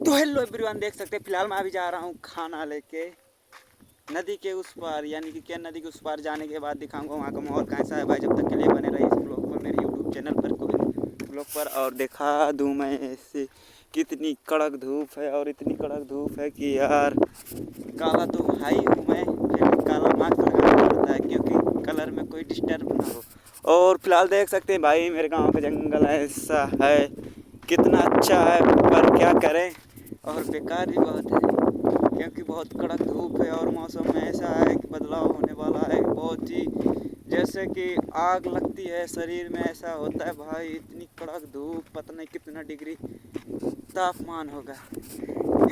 तो hello everyone, देख सकते हैं फिलहाल मैं अभी जा रहा हूँ खाना लेके नदी के उस पार, यानी कि केन नदी के उस पार। जाने के बाद दिखाऊंगा वहाँ का माहौल कैसा है। भाई जब तक के लिए बने रही इस ब्लॉग पर, मेरे यूट्यूब चैनल पर, कोई ब्लॉग पर। और दिखा दूँ मैं ऐसे कितनी कड़क धूप है, और इतनी कड़क धूप है कि यार काला तो हाई हूँ मैं, फिर भी काला मास्क लगाना पड़ता है क्योंकि कलर में कोई डिस्टर्ब ना हो। और फिलहाल देख सकते हैं भाई मेरे गाँव का जंगल ऐसा है, कितना अच्छा है, पर क्या करें। और बेकार भी बहुत है क्योंकि बहुत कड़क धूप है और मौसम में ऐसा है कि बदलाव होने वाला है बहुत ही, जैसे कि आग लगती है शरीर में, ऐसा होता है भाई। इतनी कड़क धूप, पता नहीं कितना डिग्री तापमान होगा।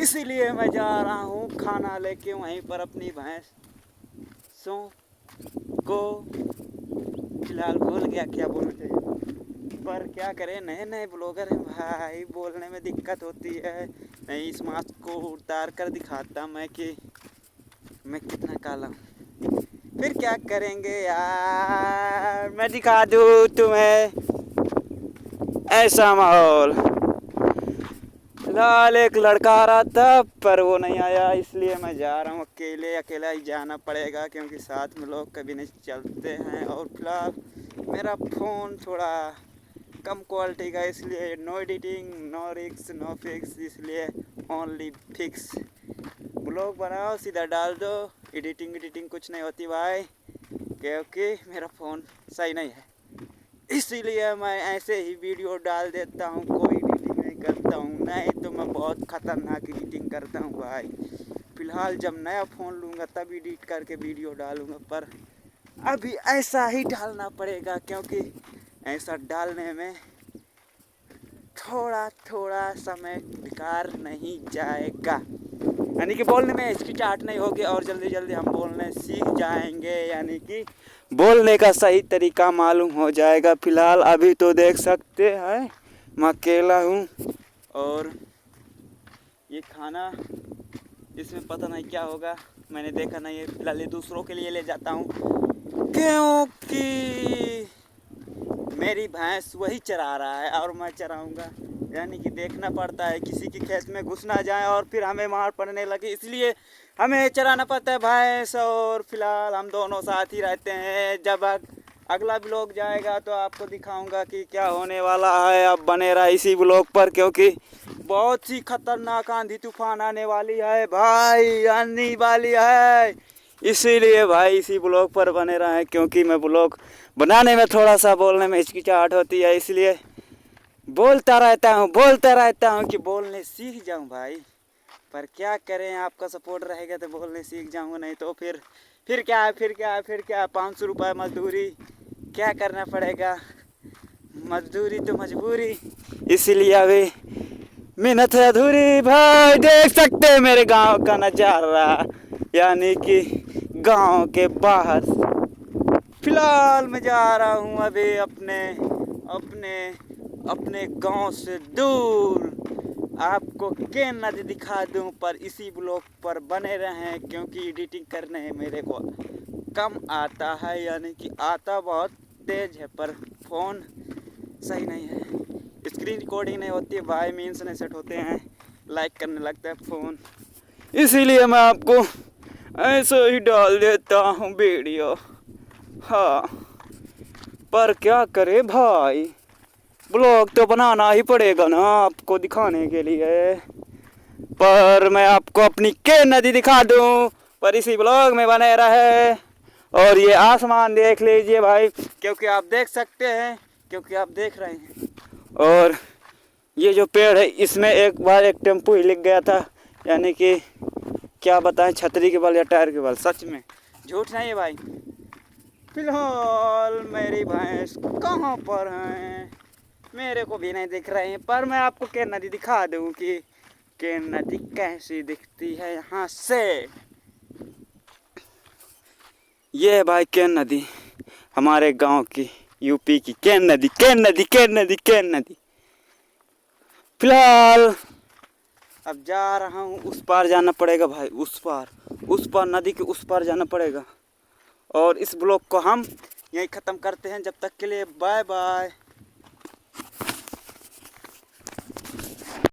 इसीलिए मैं जा रहा हूँ खाना लेके वहीं पर अपनी भैंसों को। फिलहाल भूल गया क्या बोलना चाहिए, पर क्या करें, नए नए ब्लॉगर हैं भाई, बोलने में दिक्कत होती है। नहीं, इस मास्क को उतार कर दिखाता मैं कि मैं कितना काला हूँ, फिर क्या करेंगे यार। मैं दिखा दूँ तुम्हें ऐसा माहौल। फिलहाल एक लड़का आ रहा था पर वो नहीं आया, इसलिए मैं जा रहा हूँ अकेले। अकेला ही जाना पड़ेगा क्योंकि साथ में लोग कभी नहीं चलते हैं। और फिलहाल मेरा फ़ोन थोड़ा कम क्वालिटी का, इसलिए नो एडिटिंग, नो रिक्स, नो फिक्स, इसलिए ओनली फिक्स। ब्लॉग बनाओ सीधा डाल दो, एडिटिंग कुछ नहीं होती भाई, क्योंकि मेरा फ़ोन सही नहीं है। इसीलिए मैं ऐसे ही वीडियो डाल देता हूँ, कोई एडिटिंग नहीं करता हूँ। नहीं तो मैं बहुत ख़तरनाक एडिटिंग करता हूँ भाई। फ़िलहाल जब नया फ़ोन लूँगा तब एडिट करके वीडियो डालूँगा, पर अभी ऐसा ही डालना पड़ेगा क्योंकि ऐसा डालने में थोड़ा थोड़ा समय बेकार नहीं जाएगा, यानी कि बोलने में हिचकिचाहट नहीं होगी और जल्दी जल्दी हम बोलने सीख जाएंगे, यानी कि बोलने का सही तरीका मालूम हो जाएगा। फिलहाल अभी तो देख सकते हैं मैं अकेला हूँ और ये खाना, इसमें पता नहीं क्या होगा, मैंने देखा नहीं है। फिलहाल ये दूसरों के लिए ले जाता हूँ क्योंकि मेरी भैंस वही चरा रहा है और मैं चराऊँगा, यानी कि देखना पड़ता है किसी की खेत में घुस ना जाए और फिर हमें मार पड़ने लगे, इसलिए हमें चराना पड़ता है भैंस। और फिलहाल हम दोनों साथ ही रहते हैं। जब अगला ब्लॉग जाएगा तो आपको दिखाऊंगा कि क्या होने वाला है। अब बने रहा इसी ब्लॉग पर क्योंकि बहुत ही खतरनाक आंधी तूफान आने वाली है भाई, आने वाली है। इसीलिए भाई इसी ब्लॉग पर बने रहे, क्योंकि मैं ब्लॉग बनाने में थोड़ा सा बोलने में हिचकिचाहट होती है, इसलिए बोलता रहता हूँ कि बोलने सीख जाऊँ भाई। पर क्या करें, आपका सपोर्ट रहेगा तो बोलने सीख जाऊँगा, नहीं तो फिर क्या 500 रुपये मजदूरी, क्या करना पड़ेगा, मजदूरी तो मजबूरी, इसीलिए अभी मेहनत है अधूरी। भाई देख सकते हैं मेरे गांव का नज़ारा, यानी कि गांव के बाहर। फिलहाल मैं जा रहा हूँ अभी अपने अपने अपने गांव से दूर। आपको केन नदी दिखा दूं, पर इसी ब्लॉग पर बने रहें क्योंकि एडिटिंग करने मेरे को कम आता है, यानी कि आता बहुत तेज़ है पर फ़ोन सही नहीं है, स्क्रीन रिकॉर्डिंग नहीं होती है भाई, मीन्स नहीं सेट होते हैं, लाइक करने लगता है फ़ोन। इसीलिए मैं आपको ऐसे ही डाल देता हूँ वीडियो। हाँ, पर क्या करे भाई, ब्लॉग तो बनाना ही पड़ेगा ना आपको दिखाने के लिए। पर मैं आपको अपनी केन नदी दिखा दूं, पर इसी ब्लॉग में बने रहे। और ये आसमान देख लीजिए भाई, क्योंकि आप देख सकते हैं, क्योंकि आप देख रहे हैं। और ये जो पेड़ है, इसमें एक बार एक टेम्पो ही लिख गया था, यानी कि क्या बताएं, छतरी के बल या टायर के बल, सच में झूठ नहीं है भाई। फिलहाल मेरी भैंस कहाँ पर हैं मेरे को भी नहीं दिख रहे हैं, पर मैं आपको केन नदी दिखा दूँ कि केन नदी कैसी दिखती है यहाँ से। ये है भाई केन नदी, हमारे गांव की, यूपी की केन नदी। फिलहाल अब जा रहा हूँ, उस पार जाना पड़ेगा भाई, उस पार नदी के उस पार जाना पड़ेगा। और इस ब्लॉग को हम यहीं ख़त्म करते हैं, जब तक के लिए बाय बाय।